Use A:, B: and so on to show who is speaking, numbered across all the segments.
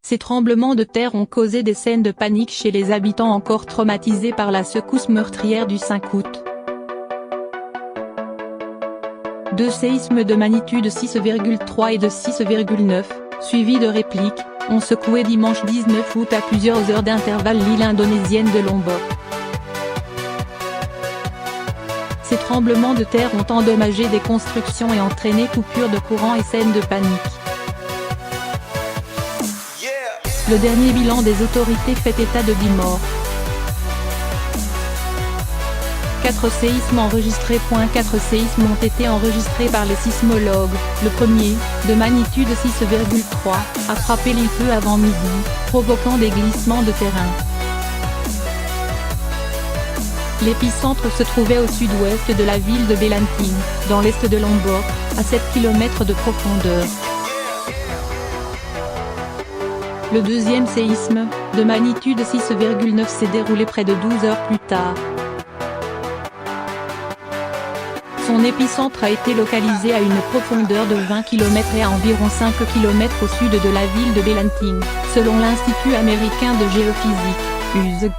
A: Ces tremblements de terre ont causé des scènes de panique chez les habitants encore traumatisés par la secousse meurtrière du 5 août. Deux séismes de magnitude 6,3 et de 6,9, suivis de répliques, ont secoué dimanche 19 août à plusieurs heures d'intervalle l'île indonésienne de Lombok. Ces tremblements de terre ont endommagé des constructions et entraîné coupures de courant et scènes de panique. Le dernier bilan des autorités fait état de 10 morts. 4 séismes enregistrés. 4 séismes ont été enregistrés par les sismologues. Le premier, de magnitude 6,3, a frappé l'île peu avant midi, provoquant des glissements de terrain. L'épicentre se trouvait au sud-ouest de la ville de Belanting, dans l'est de Lombok, à 7 km de profondeur. Le deuxième séisme, de magnitude 6,9 s'est déroulé près de 12 heures plus tard. Son épicentre a été localisé à une profondeur de 20 km et à environ 5 km au sud de la ville de Belanting, selon l'Institut américain de géophysique, USG.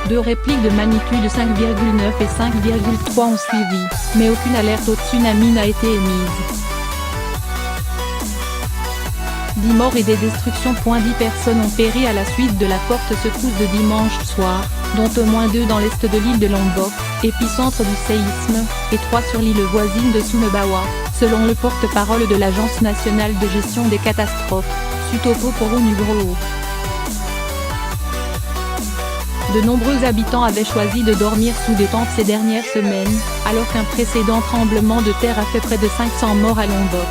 A: Deux répliques de magnitude 5,9 et 5,3 ont suivi, mais aucune alerte au tsunami n'a été émise. 10 morts et des destructions. 10 personnes ont péri à la suite de la forte secousse de dimanche soir, dont au moins 2 dans l'est de l'île de Lombok, épicentre du séisme, et 3 sur l'île voisine de Sumbawa, selon le porte-parole de l'Agence nationale de gestion des catastrophes, Sutopo Purwo Nugroho. De nombreux habitants avaient choisi de dormir sous des tentes ces dernières semaines, alors qu'un précédent tremblement de terre a fait près de 500 morts à Lombok.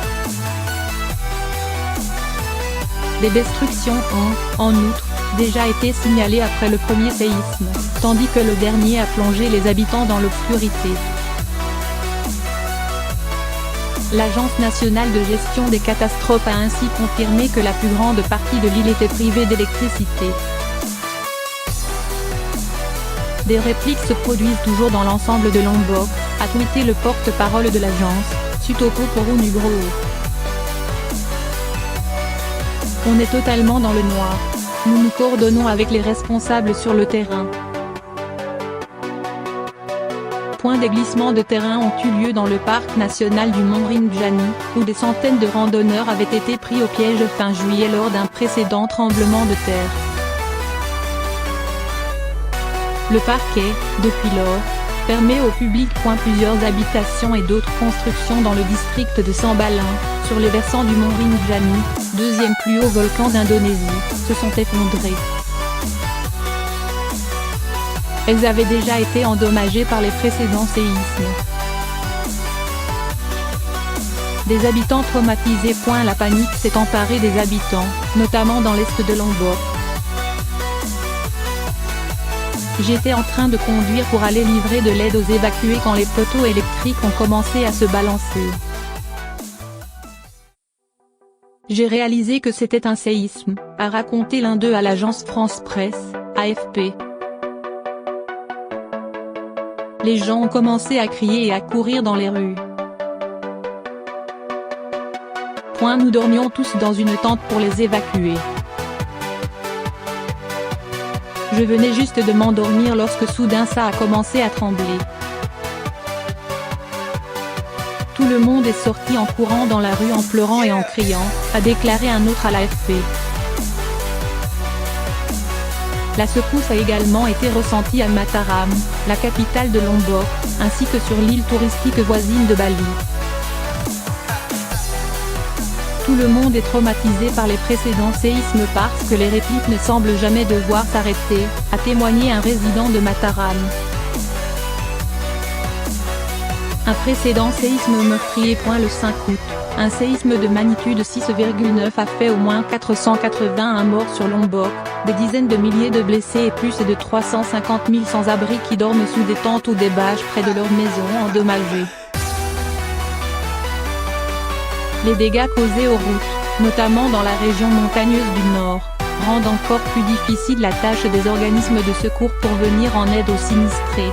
A: Des destructions ont, en outre, déjà été signalées après le premier séisme, tandis que le dernier a plongé les habitants dans l'obscurité. L'Agence nationale de gestion des catastrophes a ainsi confirmé que la plus grande partie de l'île était privée d'électricité. Des répliques se produisent toujours dans l'ensemble de Lombok, a tweeté le porte-parole de l'agence, Sutopo Purwo Nugroho. On est totalement dans le noir. Nous nous coordonnons avec les responsables sur le terrain. Des glissements de terrain ont eu lieu dans le parc national du mont Rinjani, où des centaines de randonneurs avaient été pris au piège fin juillet lors d'un précédent tremblement de terre. Le parquet, depuis lors, permet au public. Plusieurs habitations et d'autres constructions dans le district de Sambalang, sur les versants du mont Rinjani, deuxième plus haut volcan d'Indonésie, se sont effondrées. Elles avaient déjà été endommagées par les précédents séismes. Des habitants traumatisés. La panique s'est emparée des habitants, notamment dans l'est de Lombok. J'étais en train de conduire pour aller livrer de l'aide aux évacués quand les poteaux électriques ont commencé à se balancer. J'ai réalisé que c'était un séisme, a raconté l'un d'eux à l'agence France Presse, AFP. Les gens ont commencé à crier et à courir dans les rues. Nous dormions tous dans une tente pour les évacuer. Je venais juste de m'endormir lorsque soudain ça a commencé à trembler. Tout le monde est sorti en courant dans la rue en pleurant et en criant, a déclaré un autre à l'AFP. La secousse a également été ressentie à Mataram, la capitale de Lombok, ainsi que sur l'île touristique voisine de Bali. Tout le monde est traumatisé par les précédents séismes parce que les répliques ne semblent jamais devoir s'arrêter, a témoigné un résident de Mataram. Un précédent séisme meurtrier. Le 5 août, un séisme de magnitude 6,9 a fait au moins 481 morts sur Lombok, des dizaines de milliers de blessés et plus de 350 000 sans-abri qui dorment sous des tentes ou des bâches près de leurs maisons endommagées. Les dégâts causés aux routes, notamment dans la région montagneuse du Nord, rendent encore plus difficile la tâche des organismes de secours pour venir en aide aux sinistrés.